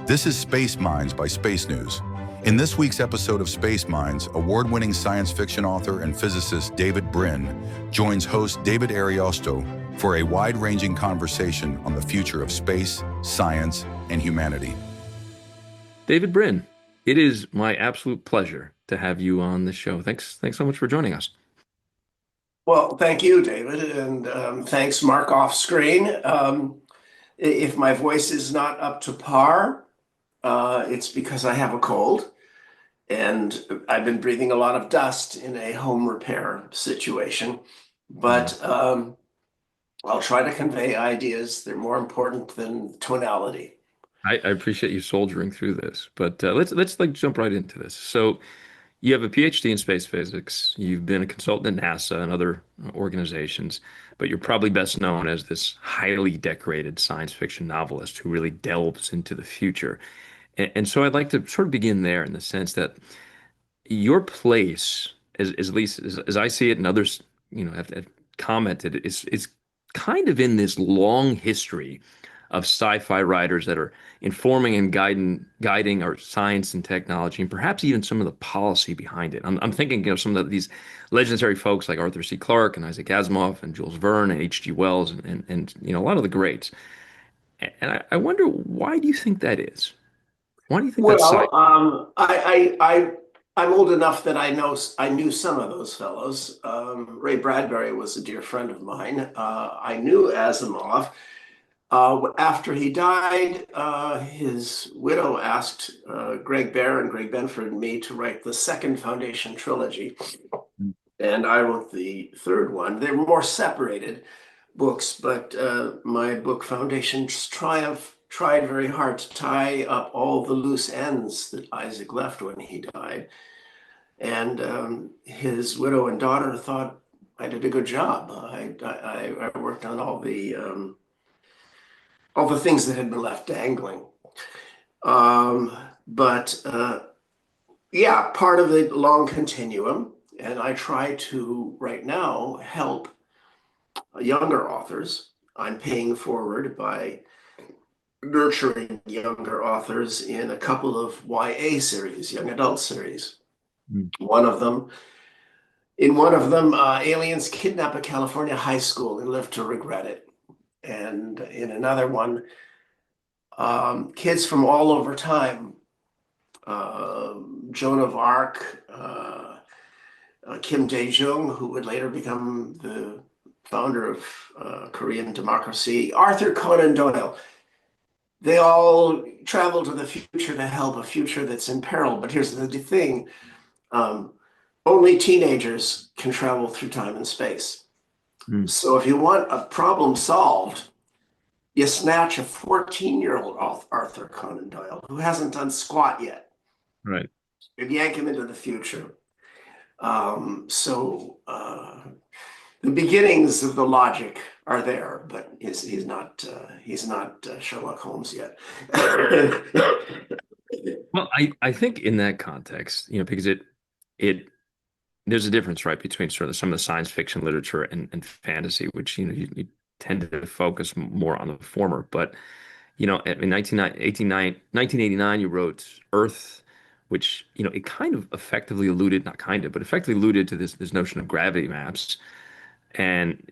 This is Space Minds by SpaceNews. In this week's episode of Space Minds, award-winning science fiction author and physicist David Brin joins host David Ariosto for a wide-ranging conversation on the future of space, science, and humanity. David Brin, it is my absolute pleasure to have you on the show. Thanks so much for joining us. Well, thank you, David, and thanks, Mark, off screen. If my voice is not up to par, it's because I have a cold, and I've been breathing a lot of dust in a home repair situation. But I'll try to convey ideas. They're more important than tonality. I appreciate you soldiering through this, but let's like jump right into this. So you have a PhD in space physics. You've been a consultant at NASA and other organizations, but you're probably best known as this highly decorated science fiction novelist who really delves into the future. And so I'd like to sort of begin there in the sense that your place, as at least as I see it, and others, have commented, is kind of in this long history of sci-fi writers that are informing and guiding our science and technology, and perhaps even some of the policy behind it. I'm thinking, some of these legendary folks like Arthur C. Clarke and Isaac Asimov and Jules Verne and H.G. Wells and a lot of the greats. And I wonder, why do you think that is? Why do you think that's sci? Well, I'm old enough that I knew some of those fellows. Ray Bradbury was a dear friend of mine. I knew Asimov. After he died, his widow asked Greg Bear and Greg Benford and me to write the second Foundation trilogy, and I wrote the third one. They were more separated books, but my book Foundation's Triumph tried very hard to tie up all the loose ends that Isaac left when he died. And his widow and daughter thought I did a good job. I worked on all the things that had been left dangling. But yeah, part of the long continuum. And I try to, right now, help younger authors. I'm paying forward by nurturing younger authors in a couple of YA series, young adult series. In one of them, aliens kidnap a California high school and live to regret it. And in another one, kids from all over time, Joan of Arc, Kim Dae-jung, who would later become the founder of Korean democracy, Arthur Conan Doyle. They all travel to the future to help a future that's in peril. But here's the thing. Only teenagers can travel through time and space. So if you want a problem solved, you snatch a 14-year-old Arthur Conan Doyle who hasn't done squat yet. Right. And yank him into the future. The beginnings of the logic are there, but he's not Sherlock Holmes yet. Well, I think in that context, because it there's a difference, right, between sort of some of the science fiction literature and fantasy, which you tend to focus more on the former. But in 1989, you wrote Earth, which it kind of effectively alluded, not kind of, but effectively alluded to this notion of gravity maps. And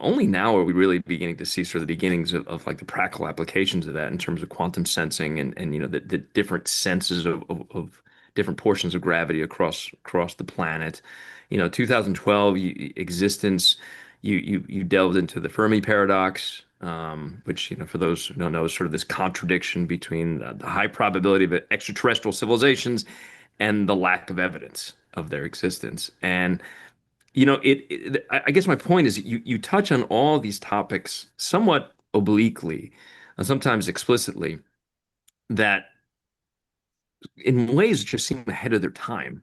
only now are we really beginning to see sort of the beginnings of like the practical applications of that in terms of quantum sensing and the different senses of different portions of gravity across the planet. 2012 existence, you delved into the Fermi paradox, which for those who don't know is sort of this contradiction between the high probability of extraterrestrial civilizations and the lack of evidence of their existence. And I guess my point is you touch on all these topics somewhat obliquely and sometimes explicitly that in ways just seem ahead of their time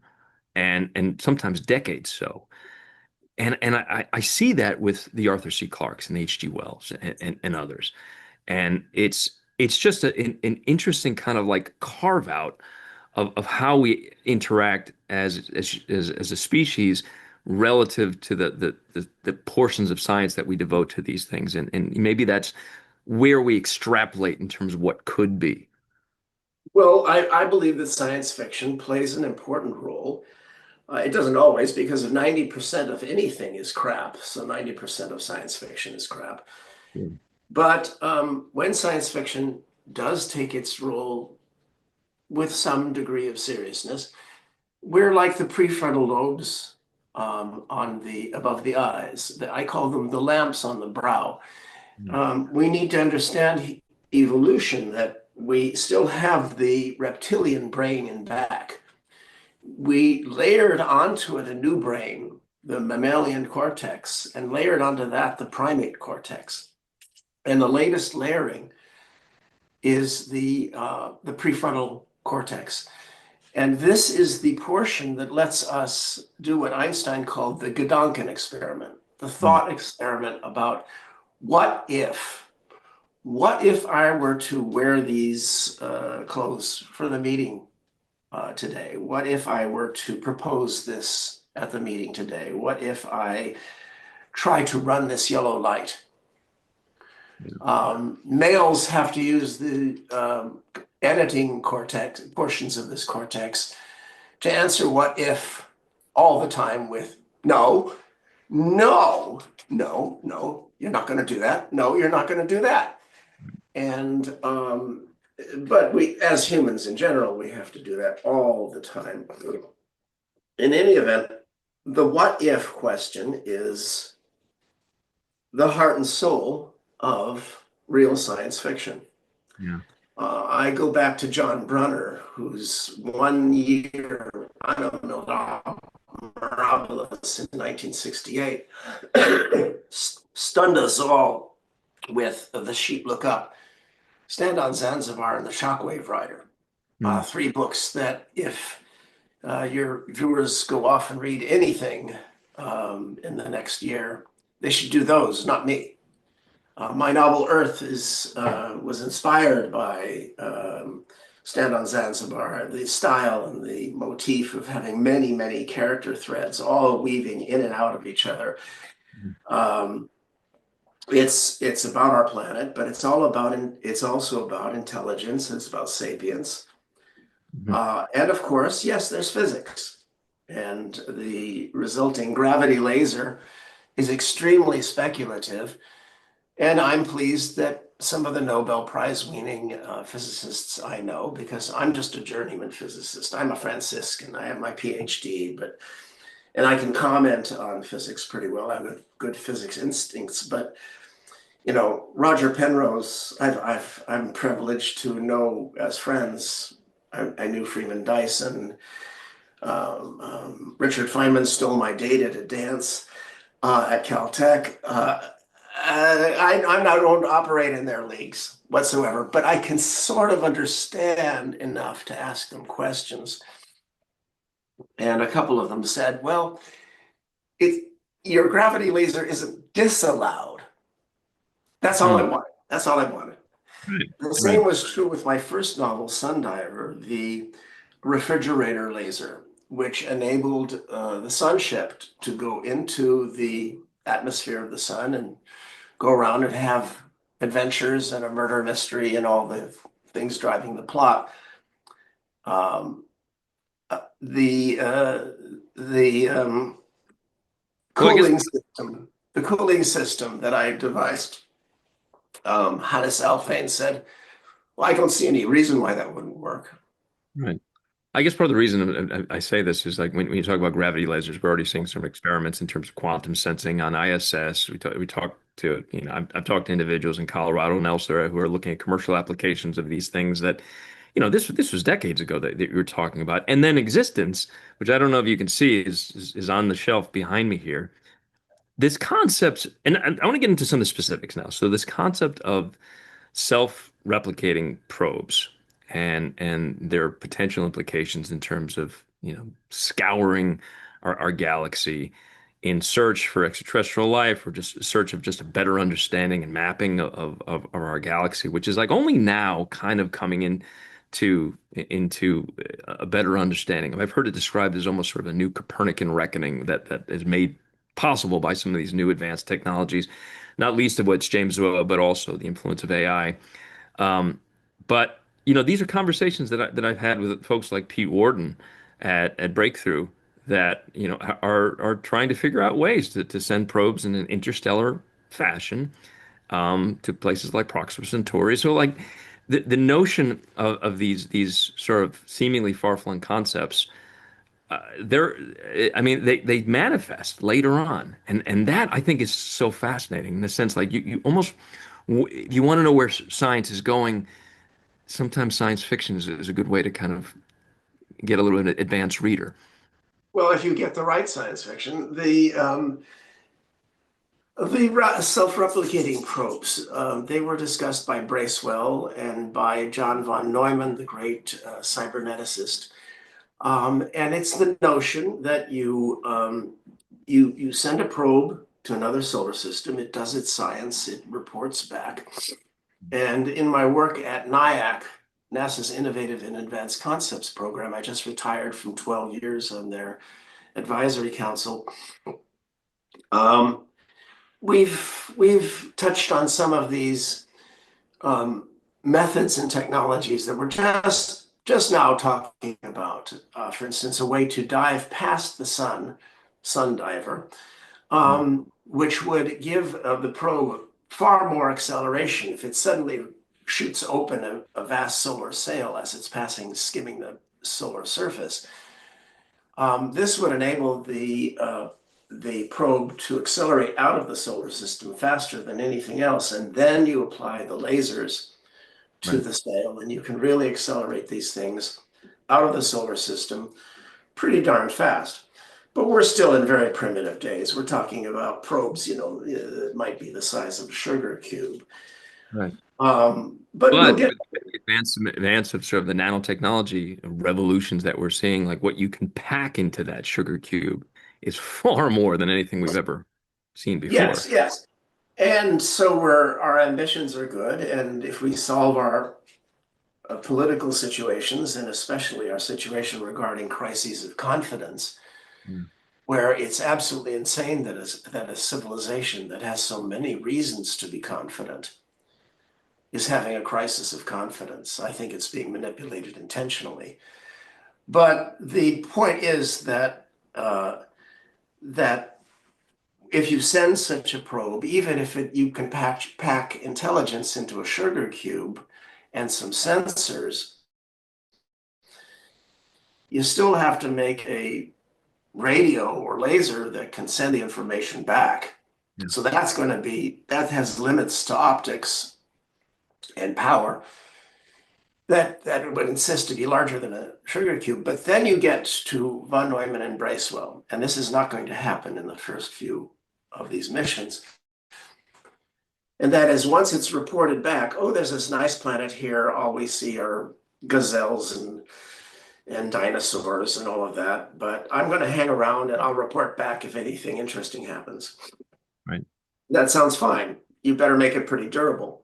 and sometimes decades so. And I see that with the Arthur C. Clarkes and H.G. Wells and others. And it's just an interesting kind of like carve out of how we interact as a species relative to the portions of science that we devote to these things. And maybe that's where we extrapolate in terms of what could be. Well, I believe that science fiction plays an important role. It doesn't always, because of 90% of anything is crap. So 90% of science fiction is crap. Mm. But when science fiction does take its role with some degree of seriousness, we're like the prefrontal lobes on the above the eyes. I call them the lamps on the brow. Mm. We need to understand evolution, that we still have the reptilian brain in back. We layered onto it a new brain, the mammalian cortex, and layered onto that the primate cortex. And the latest layering is the prefrontal cortex. And this is the portion that lets us do what Einstein called the Gedanken experiment, the Mm. thought experiment about what if? What if I were to wear these clothes for the meeting today? What if I were to propose this at the meeting today? What if I try to run this yellow light? Males have to use the editing cortex, portions of this cortex, to answer what if all the time with no, no, no, no, you're not going to do that. No, you're not going to do that. And but we, as humans in general, we have to do that all the time. In any event, the what if question is the heart and soul of real science fiction. Yeah. I go back to John Brunner, who's 1 year, I don't know, marvelous in 1968, stunned us all with The Sheep Look Up, Stand on Zanzibar, and The Shockwave Rider. Mm. Three books that, if your viewers go off and read anything in the next year, they should do those, not me. My novel Earth was inspired by Stand on Zanzibar, the style and the motif of having many, many character threads all weaving in and out of each other. Um, it's about our planet, but it's also about intelligence. It's about sapience. Mhm. And of course, yes, there's physics. And the resulting gravity laser is extremely speculative. And I'm pleased that some of the Nobel Prize winning physicists I know, because I'm just a journeyman physicist. I'm a Franciscan. I have my PhD, and I can comment on physics pretty well. I have good physics instincts. But Roger Penrose, I'm privileged to know as friends. I knew Freeman Dyson. Richard Feynman stole my data to dance at Caltech. I'm not going to operate in their leagues whatsoever, but I can sort of understand enough to ask them questions. And a couple of them said, well, your gravity laser isn't disallowed. That's all I Mm. wanted. That's all I wanted. Right. The Right. same was true with my first novel, Sundiver, the refrigerator laser, which enabled the sunship to go into the atmosphere of the sun and go around and have adventures and a murder mystery and all the things driving the plot. Um, the Well, I guess. cooling system that I devised, Hannes Alfvén said, well, I don't see any reason why that wouldn't work. Right. I guess part of the reason I say this is like when you talk about gravity lasers, we're already seeing some experiments in terms of quantum sensing on ISS. We talked to, I've talked to individuals in Colorado and elsewhere who are looking at commercial applications of these things that, this was decades ago that you were talking about. And then existence, which I don't know if you can see, is on the shelf behind me here. This concept, and I want to get into some of the specifics now. So this concept of self-replicating probes and their potential implications in terms of scouring our galaxy in search for extraterrestrial life or just search of just a better understanding and mapping of our galaxy, which is like only now kind of coming into a better understanding. I've heard it described as almost sort of a new Copernican reckoning that is made possible by some of these new advanced technologies, not least of which James Webb, but also the influence of AI. But these are conversations that I've had with folks like Pete Warden at Breakthrough that, are trying to figure out ways to send probes in an interstellar fashion to places like Proxima Centauri. So like the notion of these sort of seemingly far-flung concepts, they're I mean they manifest later on, and that I think is so fascinating in the sense like you almost if you want to know where science is going, sometimes science fiction is a good way to kind of get a little bit of advanced reader. Well, if you get the right science fiction, the self-replicating probes, they were discussed by Bracewell and by John von Neumann, the great cyberneticist. And it's the notion that you send a probe to another solar system, it does its science, it reports back. And in my work at NIAC, NASA's Innovative and Advanced Concepts program, I just retired from 12 years on their advisory council. We've touched on some of these methods and technologies that we're just now talking about. For instance, a way to dive past the sun diver, which would give the probe far more acceleration if it suddenly shoots open a vast solar sail as it's skimming the solar surface. This would enable the probe to accelerate out of the solar system faster than anything else, and then you apply the lasers to the sail, and you can really accelerate these things out of the solar system pretty darn fast. But we're still in very primitive days. We're talking about probes, that might be the size of a sugar cube. Right. But we'll get advance of sort of the nanotechnology revolutions that we're seeing, like what you can pack into that sugar cube is far more than anything we've ever seen before. Yes. And so our ambitions are good. And if we solve our political situations, and especially our situation regarding crises of confidence, where it's absolutely insane that a civilization that has so many reasons to be confident is having a crisis of confidence. I think it's being manipulated intentionally. But the point is that if you send such a probe, even if you can pack intelligence into a sugar cube and some sensors, you still have to make a radio or laser that can send the information back. Yeah. So that has limits to optics and power that would insist to be larger than a sugar cube. But then you get to von Neumann and Bracewell, and this is not going to happen in the first few of these missions. And that is, once it's reported back, oh, there's this nice planet here, all we see are gazelles and dinosaurs and all of that, but I'm going to hang around and I'll report back if anything interesting happens. Right. That sounds fine. You better make it pretty durable.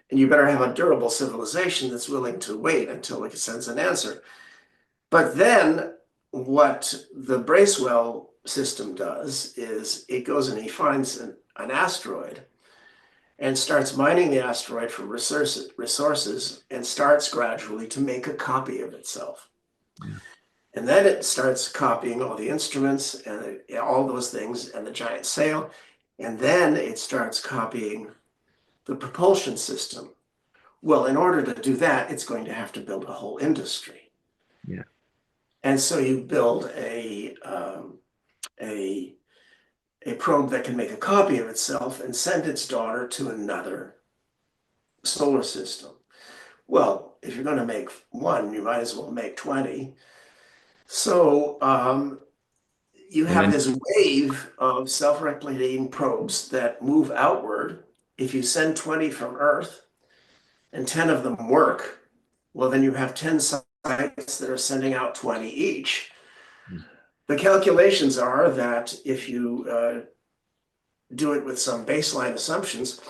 And you better have a durable civilization that's willing to wait until it sends an answer. But then what the Bracewell system does is it goes and he finds an asteroid and starts mining the asteroid for resources and starts gradually to make a copy of itself. Yeah. And then it starts copying all the instruments and all those things and the giant sail. And then it starts copying the propulsion system. Well, in order to do that, it's going to have to build a whole industry. Yeah. And so you build a probe that can make a copy of itself and send its daughter to another solar system. Well, if you're going to make one, you might as well make 20. So you have this wave of self-replicating probes that move outward. If you send 20 from Earth and 10 of them work, well, then you have 10 sites that are sending out 20 each. The calculations are that if you do it with some baseline assumptions,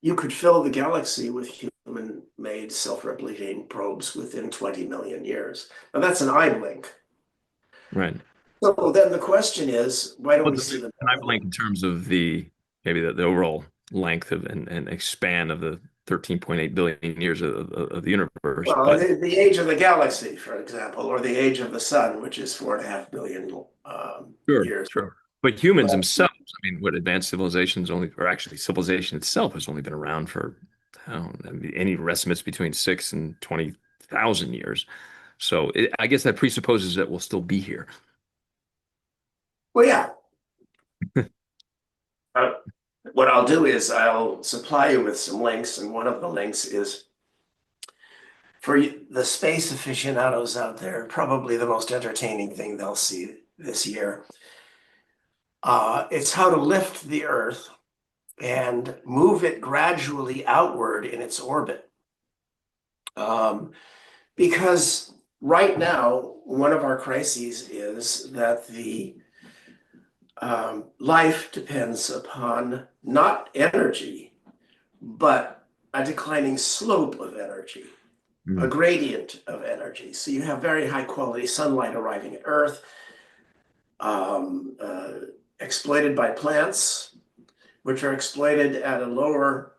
you could fill the galaxy with human-made self-replicating probes within 20 million years. Now, that's an eye blink. Right. So then the question is, why don't we see them? An eye blink in terms of maybe the overall length of and expand of the 13.8 billion years of the universe. Well, But the age of the galaxy, for example, or the age of the sun, which is 4.5 billion sure, years. sure. But humans But themselves, I mean, what advanced civilizations only, or actually civilization itself has only been around for, I don't know, any estimates between 6 and 20,000 years. So I guess that presupposes that we'll still be here. well, yeah. Uh, what I'll do is I'll supply you with some links, and one of the links is for the space aficionados out there, probably the most entertaining thing they'll see this year. It's how to lift the Earth and move it gradually outward in its orbit. Because right now, one of our crises is that the life depends upon not energy, but a declining slope of energy, a gradient of energy. So you have very high quality sunlight arriving at Earth, exploited by plants, which are exploited at a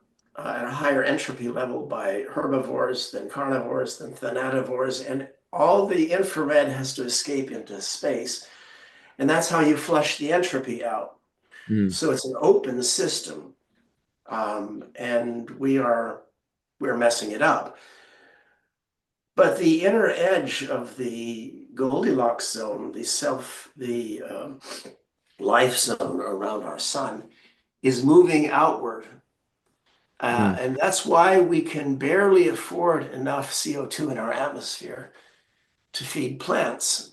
higher entropy level by herbivores, then carnivores, then thanativores, and all the infrared has to escape into space. And that's how you flush the entropy out. So it's an open system, and we're messing it up. But the inner edge of the Goldilocks zone, the life zone around our sun, is moving outward. And that's why we can barely afford enough CO2 in our atmosphere to feed plants.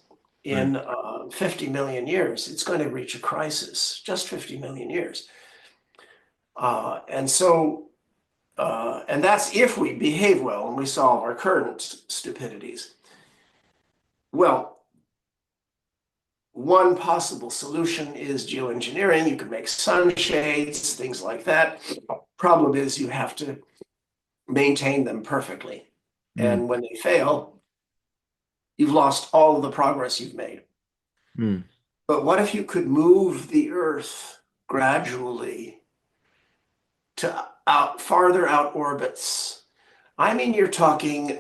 In 50 million years, it's going to reach a crisis, just 50 million years. And that's if we behave well and we solve our current stupidities. Well, one possible solution is geoengineering. You can make sunshades, things like that. Problem is you have to maintain them perfectly. And when they fail, you've lost all of the progress you've made. But what if you could move the Earth gradually to farther out orbits? I mean, you're talking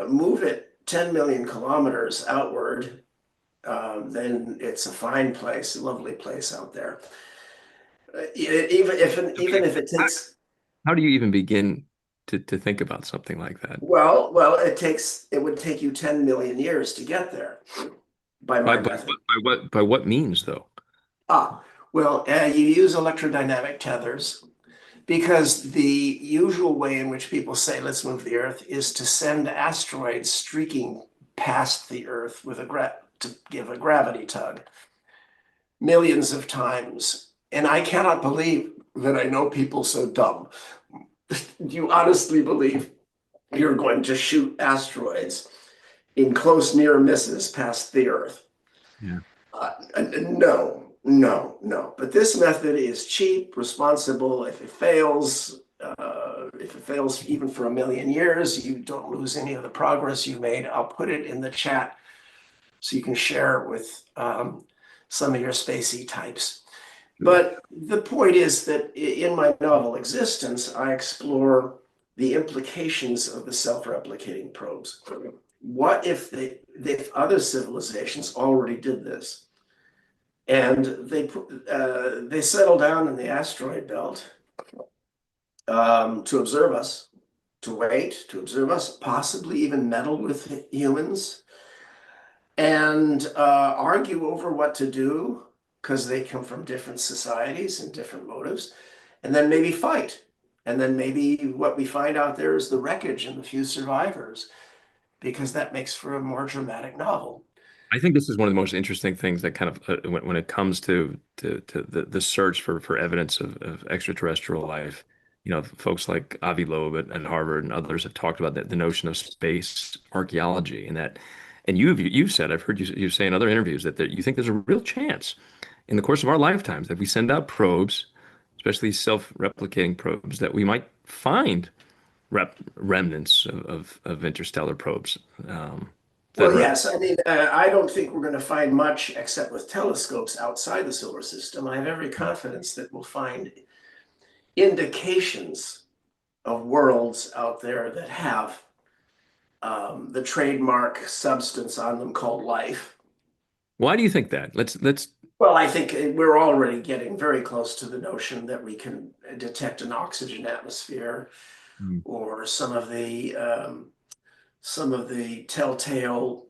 move it 10 million kilometers outward, then it's a fine place, a lovely place out there. Even if it takes. How do you even begin to think about something like that? Well, it would take you 10 million years to get there by my method. By what means, though? Well, you use electrodynamic tethers, because the usual way in which people say, let's move the Earth, is to send asteroids streaking past the Earth with to give a gravity tug millions of times. And I cannot believe that I know people so dumb. You honestly believe you're going to shoot asteroids in close near misses past the Earth? Yeah. No. But this method is cheap, responsible. If it fails even for 1 million years, you don't lose any of the progress you made. I'll put it in the chat so you can share it with some of your spacey types. But the point is that in my novel Existence, I explore the implications of the self-replicating probes. What if other civilizations already did this, and they settle down in the asteroid belt to observe us, to wait, to observe us, possibly even meddle with humans, and argue over what to do, because they come from different societies and different motives, and then maybe fight. And then maybe what we find out there is the wreckage and the few survivors, because that makes for a more dramatic novel. I think this is one of the most interesting things that kind of when it comes to the search for evidence of extraterrestrial life. You know, folks like Avi Loeb at Harvard and others have talked about the notion of space archaeology, and you've said, I've heard you say in other interviews that you think there's a real chance in the course of our lifetimes that we send out probes, especially self-replicating probes, that we might find remnants of interstellar probes. Well, yes. I mean, I don't think we're going to find much except with telescopes outside the solar system. I have every confidence that we'll find indications of worlds out there that have the trademark substance on them called life. Why do you think that? Let's. Well, I think we're already getting very close to the notion that we can detect an oxygen atmosphere, Hmm. or some of the telltale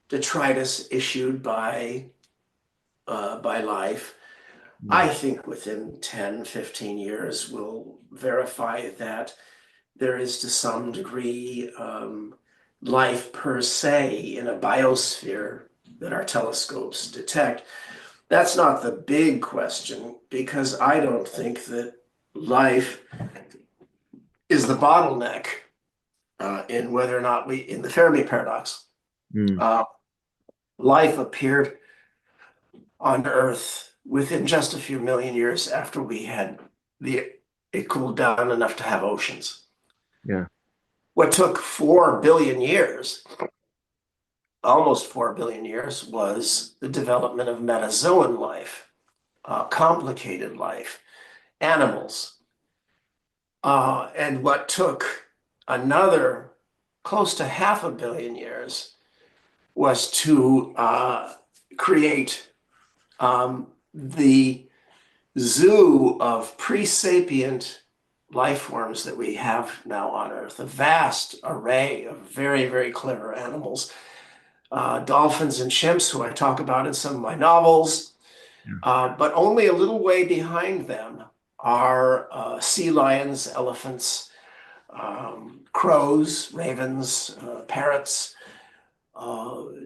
detritus issued by life. Hmm. I think within 10, 15 years, we'll verify that there is to some degree life per se in a biosphere that our telescopes detect. That's not the big question, because I don't think that life is the bottleneck in whether or not in the Fermi paradox, Hmm. uh, life appeared on Earth within just a few million years after it cooled down enough to have oceans. Yeah. What took 4 billion years, almost 4 billion years, was the development of metazoan life, complicated life, animals. And what took another close to 500,000,000 years was to create the zoo of pre-sapient life forms that we have now on Earth, a vast array of very, very clever animals, dolphins and chimps, who I talk about in some of my novels, Yeah. but only a little way behind them are sea lions, elephants, crows, ravens, parrots,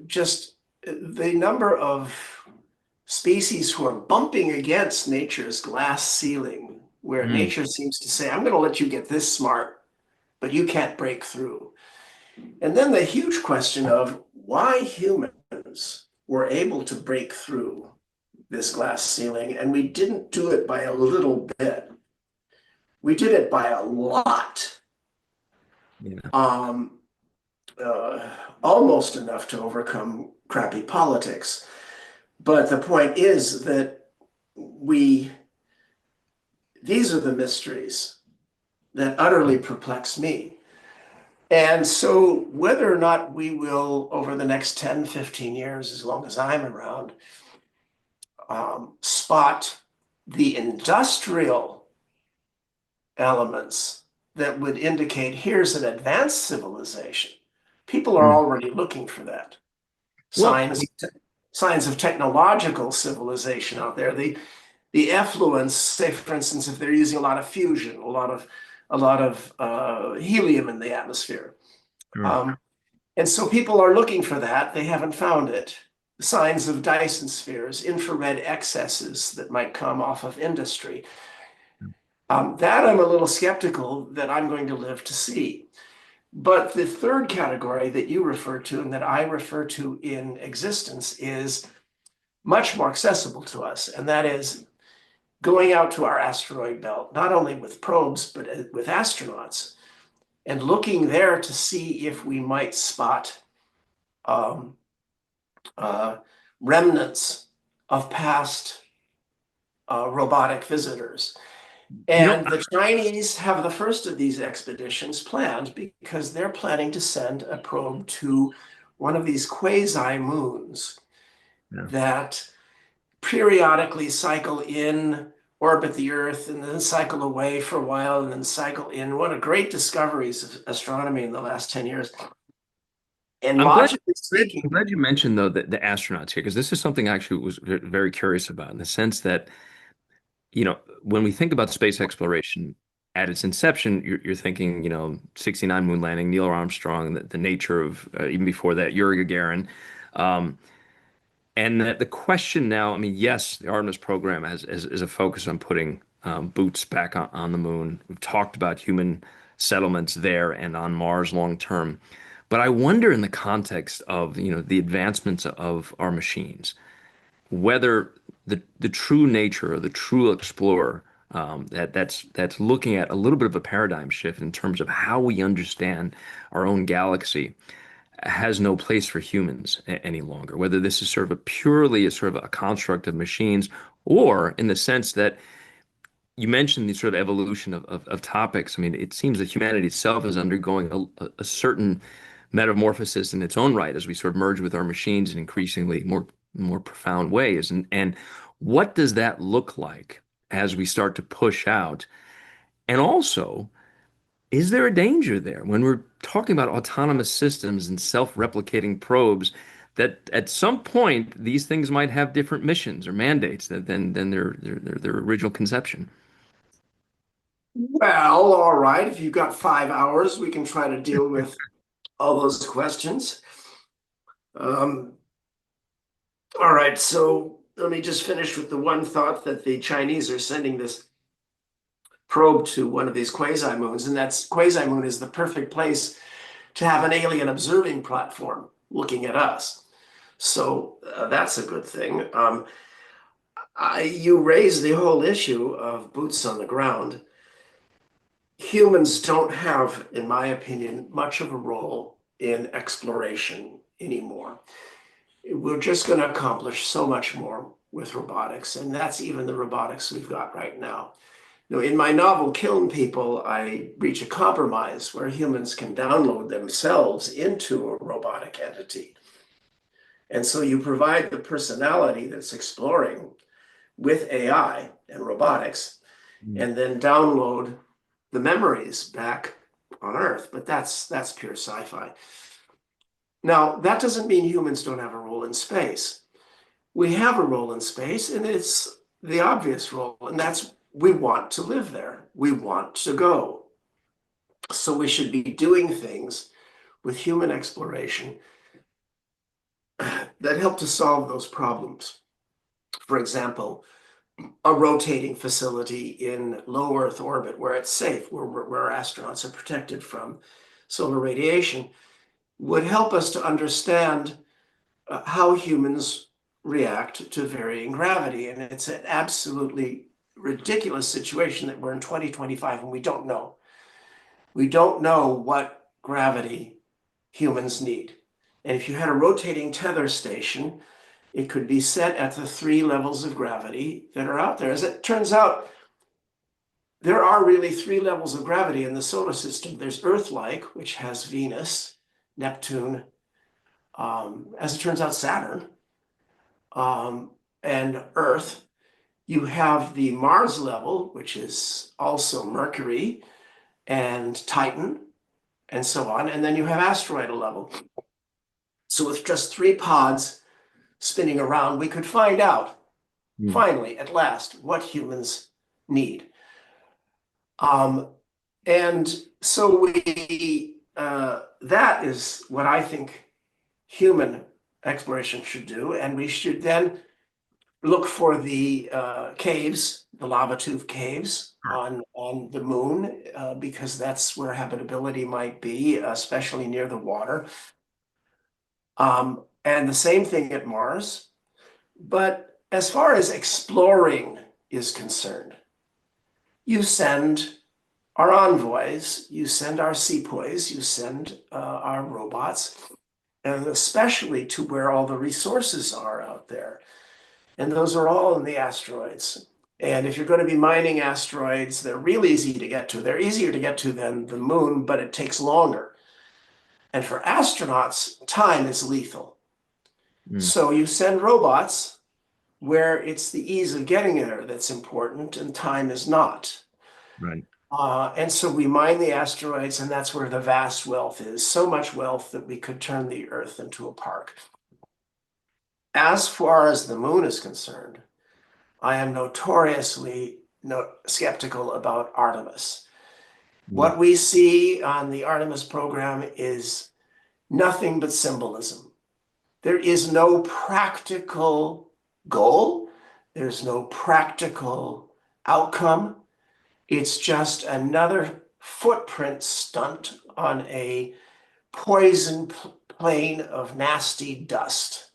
just the number of species who are bumping against nature's glass ceiling, where Hmm. nature seems to say, I'm going to let you get this smart, but you can't break through. And then the huge question of why humans were able to break through this glass ceiling, and we didn't do it by a little bit. We did it by a lot. Yeah. Um, uh, Almost enough to overcome crappy politics. But the point is that we these are the mysteries that utterly perplex me. And so whether or not we will, over the next 10, 15 years, as long as I'm around, spot the industrial elements that would indicate here's an advanced civilization. People are Hmm. already looking for that. Well, I Signs, mean, signs of technological civilization out there. The effluence, say for instance, if they're using a lot of fusion, a lot of helium in the atmosphere. sure. Um, and so people are looking for that. They haven't found it. Signs of Dyson spheres, infrared excesses that might come off of industry. That I'm a little skeptical that I'm going to live to see. But the third category that you refer to and that I refer to in existence is much more accessible to us, and that is going out to our asteroid belt, not only with probes, but with astronauts, and looking there to see if we might spot um, uh, remnants of past robotic visitors. You know, And the Chinese have the first of these expeditions planned because they're planning to send a probe to one of these quasi moons yeah. that periodically cycle in, orbit the Earth, and then cycle away for a while, and then cycle in. One of the great discoveries of astronomy in the last 10 years. And I'm glad logically speaking, I'm glad you mentioned though the astronauts here because this is something I actually was very curious about in the sense that when we think about space exploration at its inception, you're thinking 69 moon landing, Neil Armstrong, the nature of even before that, Yuri Gagarin. Um, And that the question now, I mean, yes, the Artemis program is a focus on putting boots back on the moon. We've talked about human settlements there and on Mars long term. But I wonder in the context of, the advancements of our machines, whether the true nature or the true explorer that's looking at a little bit of a paradigm shift in terms of how we understand our own galaxy has no place for humans any longer, whether this is sort of a purely a sort of a construct of machines, or in the sense that you mentioned the sort of evolution of topics. I mean, it seems that humanity itself is undergoing a certain metamorphosis in its own right as we sort of merge with our machines in increasingly more profound ways. And what does that look like as we start to push out? And also, is there a danger there when we're talking about autonomous systems and self-replicating probes that at some point these things might have different missions or mandates than their original conception? Well, all right. If you've got 5 hours, we can try to deal with all those questions. Um, all right. So let me just finish with the one thought that the Chinese are sending this probe to one of these quasi-moons, and that's quasi-moon is the perfect place to have an alien observing platform looking at us. So that's a good thing. You raise the whole issue of boots on the ground. Humans don't have, in my opinion, much of a role in exploration anymore. We're just going to accomplish so much more with robotics, and that's even the robotics we've got right now. You know, in my novel, Killing People, I reach a compromise where humans can download themselves into a robotic entity. And so you provide the personality that's exploring with AI and robotics, and then download the memories back on Earth. But that's pure sci-fi. Now, that doesn't mean humans don't have a role in space. We have a role in space, and it's the obvious role, and that's we want to live there. We want to go. So we should be doing things with human exploration that help to solve those problems. For example, a rotating facility in low Earth orbit where it's safe, where astronauts are protected from solar radiation, would help us to understand how humans react to varying gravity. And it's an absolutely ridiculous situation that we're in 2025 and we don't know. We don't know what gravity humans need. And if you had a rotating tether station, it could be set at the 3 levels of gravity that are out there. As it turns out, there are really 3 levels of gravity in the solar system. There's Earth-like, which has Venus, Neptune, as it turns out, Saturn, and Earth. You have the Mars level, which is also Mercury and Titan, and so on. And then you have asteroidal level. So with just 3 pods spinning around, we could find out, finally, at last, what humans need. And so that is what I think human exploration should do. And we should then look for the caves, the lava tooth caves on the moon, because that's where habitability might be, especially near the water. And the same thing at Mars. But as far as exploring is concerned, you send our envoys, you send our sepoys, you send our robots, and especially to where all the resources are out there. And those are all in the asteroids. And if you're going to be mining asteroids, they're real easy to get to. They're easier to get to than the moon, but it takes longer. And for astronauts, time is lethal. So you send robots where it's the ease of getting there that's important and time is not. Right. And so we mine the asteroids, and that's where the vast wealth is. So much wealth that we could turn the Earth into a park. As far as the moon is concerned, I am notoriously skeptical about Artemis. What we see on the Artemis program is nothing but symbolism. There is no practical goal. There's no practical outcome. It's just another footprint stunt on a poison plain of nasty dust.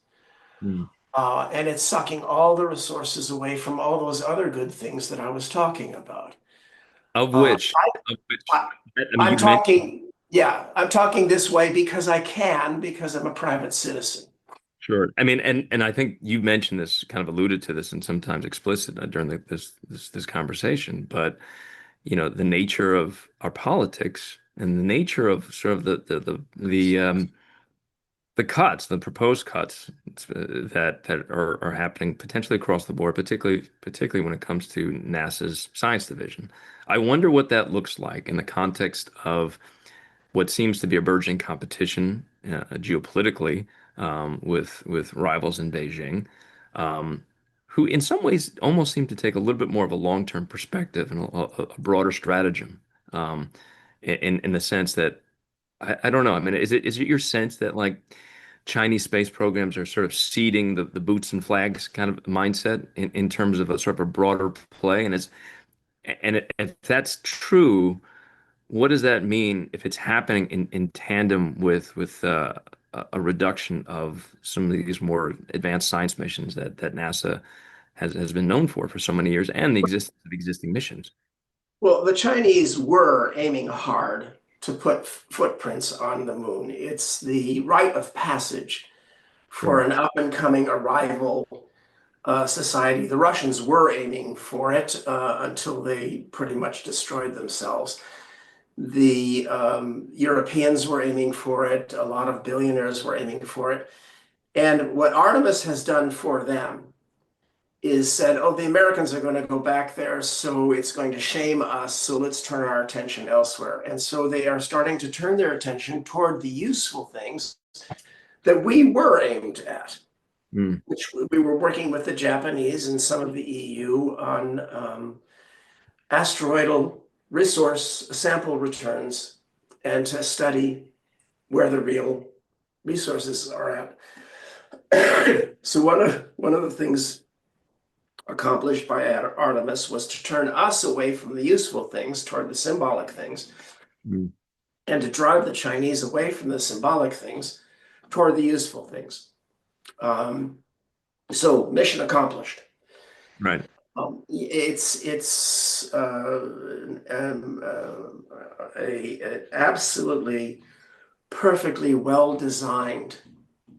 And it's sucking all the resources away from all those other good things that I was talking about. Of which, I mean, I'm you mentioned, talking, yeah, I'm talking this way because I can, because I'm a private citizen. Sure. I mean, and I think you mentioned this, kind of alluded to this, and sometimes explicit during this conversation. But the nature of our politics and the nature of sort of the cuts, the proposed cuts that are happening potentially across the board, particularly when it comes to NASA's science division. I wonder what that looks like in the context of what seems to be a burgeoning competition geopolitically with rivals in Beijing, who in some ways almost seem to take a little bit more of a long-term perspective and a broader stratagem, in the sense that I don't know. I mean, is it your sense that like Chinese space programs are sort of ceding the boots and flags kind of mindset in terms of a sort of a broader play? If that's true, what does that mean if it's happening in tandem with a reduction of some of these more advanced science missions that NASA has been known for so many years, and the existence of existing missions? Well, the Chinese were aiming hard to put footprints on the moon. It's the rite of passage for Sure. an up and coming arrival society. The Russians were aiming for it until they pretty much destroyed themselves. The Europeans were aiming for it. A lot of billionaires were aiming for it. And what Artemis has done for them is said, oh, the Americans are going to go back there, so it's going to shame us, so let's turn our attention elsewhere. And so they are starting to turn their attention toward the useful things that we were aimed at, which we were working with the Japanese and some of the EU on asteroidal resource sample returns and to study where the real resources are at. So one of the things accomplished by Artemis was to turn us away from the useful things toward the symbolic things, and to drive the Chinese away from the symbolic things toward the useful things. So mission accomplished. Right. It's a absolutely perfectly well-designed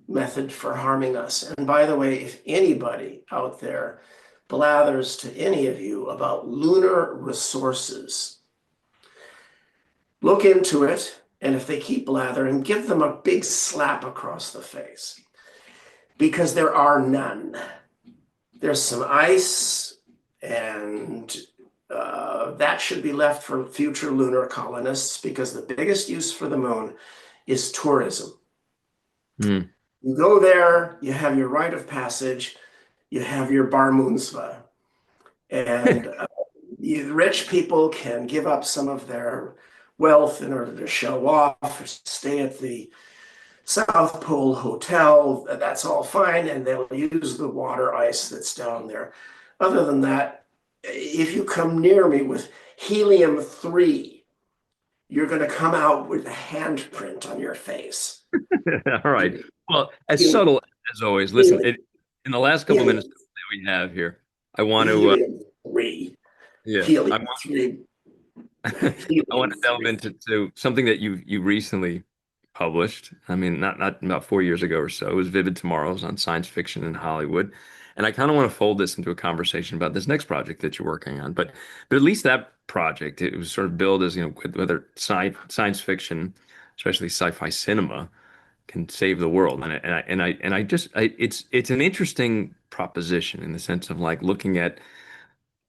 method for harming us. And by the way, if anybody out there blathers to any of you about lunar resources, look into it, and if they keep blathering, give them a big slap across the face, because there are none. There's some ice, and that should be left for future lunar colonists, because the biggest use for the moon is tourism. You go there, you have your rite of passage, you have your bar mitzvah, and the rich people can give up some of their wealth in order to show off or stay at the South Pole Hotel. That's all fine, and they'll use the water ice that's down there. Other than that, if you come near me with helium-3, you're going to come out with a handprint on your face. All right. Well, as subtle as always. Listen, in the last couple of minutes that we have here, I want to helium-3. yeah, Helium-3. I want to delve into something that you recently published. I mean, not about 4 years ago or so. It was Vivid Tomorrows on science fiction in Hollywood. And I kind of want to fold this into a conversation about this next project that you're working on. But at least that project, it was sort of billed as, whether science fiction, especially sci-fi cinema, can save the world. It's an interesting proposition in the sense of like looking at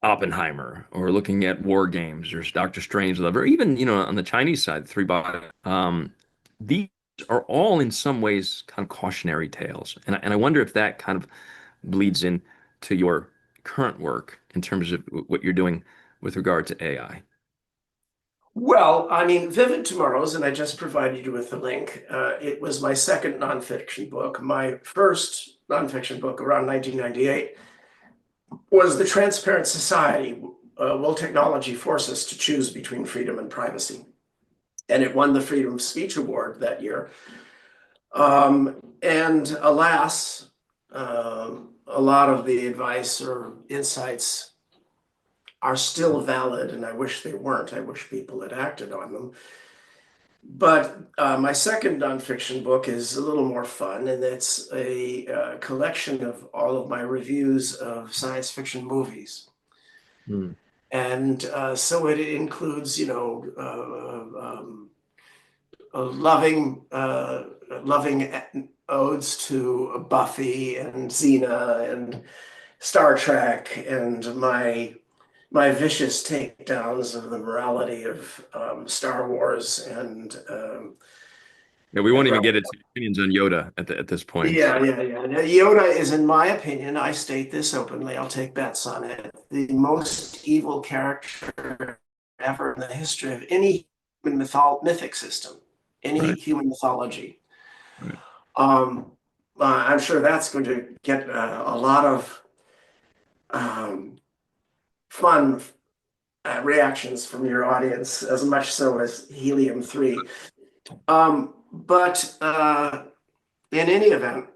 Oppenheimer or looking at War Games or Doctor Strangelove, or even, on the Chinese side, Three Bodies. These are all in some ways kind of cautionary tales. And I wonder if that kind of bleeds in to your current work in terms of what you're doing with regard to AI. Well, I mean, Vivid Tomorrows, and I just provided you with the link. It was my second nonfiction book. My first nonfiction book, around 1998, was The Transparent Society, Will Technology Force Us to Choose Between Freedom and Privacy? And it won the Freedom of Speech Award that year. And alas, a lot of the advice or insights are still valid, and I wish they weren't. I wish people had acted on them. But my second nonfiction book is a little more fun, and it's a collection of all of my reviews of science fiction movies. Hmm. And so it includes, loving odes to Buffy and Xena and Star Trek, and my vicious takedowns of the morality of Star Wars Yeah, we won't and even get into opinions on Yoda at this point. yeah. Now, Yoda is, in my opinion, I state this openly, I'll take bets on it, the most evil character ever in the history of any human mythic system, any Right. human mythology. Right. I'm sure that's going to get a lot of fun reactions from your audience, as much so as helium-3. But in any event,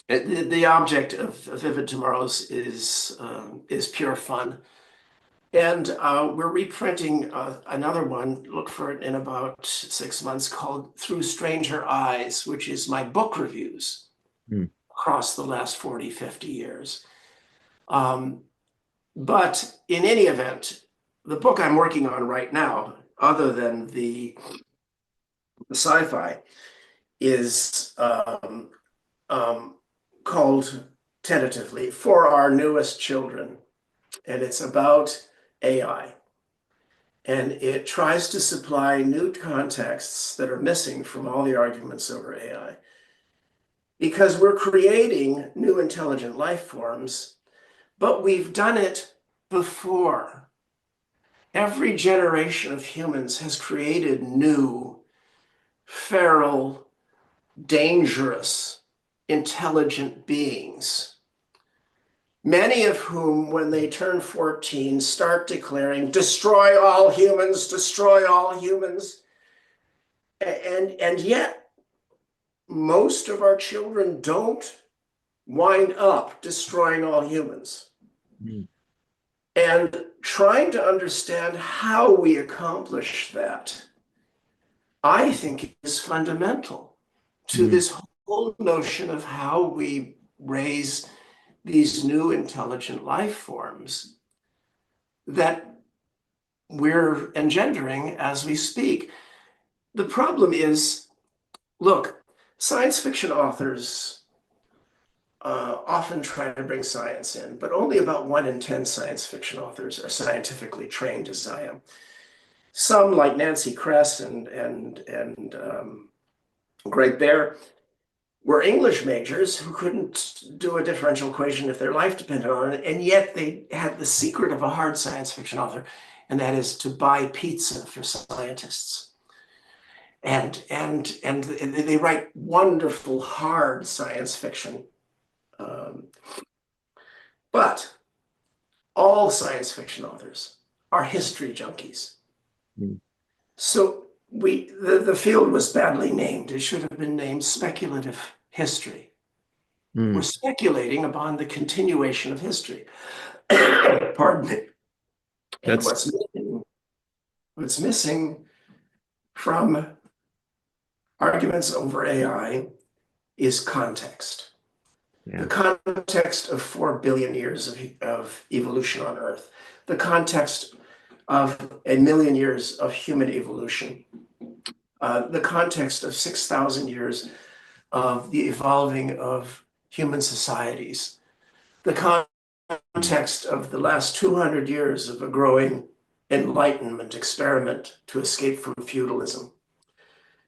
the object of Vivid Tomorrows is pure fun. And we're reprinting another one, look for it in about 6 months, called Through Stranger Eyes, which is my book reviews across the last 40, 50 years. But in any event, the book I'm working on right now, other than the sci-fi, is called tentatively For Our Newest Children. And it's about AI. And it tries to supply new contexts that are missing from all the arguments over AI. Because we're creating new intelligent life forms, but we've done it before. Every generation of humans has created new, feral, dangerous, intelligent beings, many of whom, when they turn 14, start declaring, destroy all humans, destroy all humans. And yet, most of our children don't wind up destroying all humans. And trying to understand how we accomplish that, I think, is fundamental to this whole notion of how we raise these new intelligent life forms that we're engendering as we speak. The problem is, look, science fiction authors often try to bring science in, but only about 1 in 10 science fiction authors are scientifically trained as I am. Some, like Nancy Kress and Greg Bear, were English majors who couldn't do a differential equation if their life depended on it, and yet they had the secret of a hard science fiction author, and that is to buy pizza for scientists. And they write wonderful, hard science fiction. But all science fiction authors are history junkies. So the field was badly named. It should have been named speculative history. We're speculating upon the continuation of history. Pardon me. And what's missing from arguments over AI is context. The context of 4 billion years of evolution on Earth, the context of 1 million years of human evolution, the context of 6,000 years of the evolving of human societies, the context of the last 200 years of a growing Enlightenment experiment to escape from feudalism,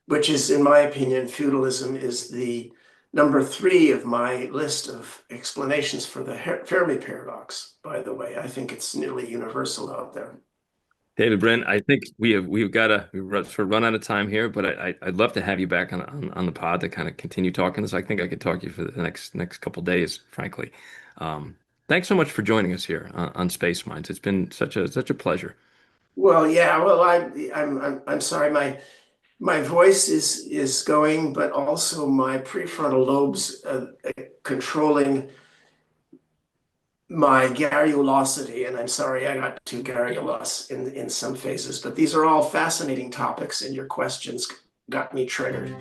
which is, in my opinion, feudalism is the number 3 of my list of explanations for the Fermi paradox, by the way. I think it's nearly universal out there. David Brin, I think we've got to run out of time here, but I'd love to have you back on the pod to kind of continue talking this. I think I could talk to you for the next couple days, frankly. Thanks so much for joining us here on Space Minds. It's been such a pleasure. Well, yeah. Well, I'm sorry. My voice is going, but also my prefrontal lobes controlling my garrulosity, and I'm sorry I got too garrulous in some phases, but these are all fascinating topics, and your questions got me triggered.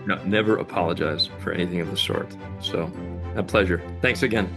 No, never apologize for anything of the sort. So, a pleasure. Thanks again.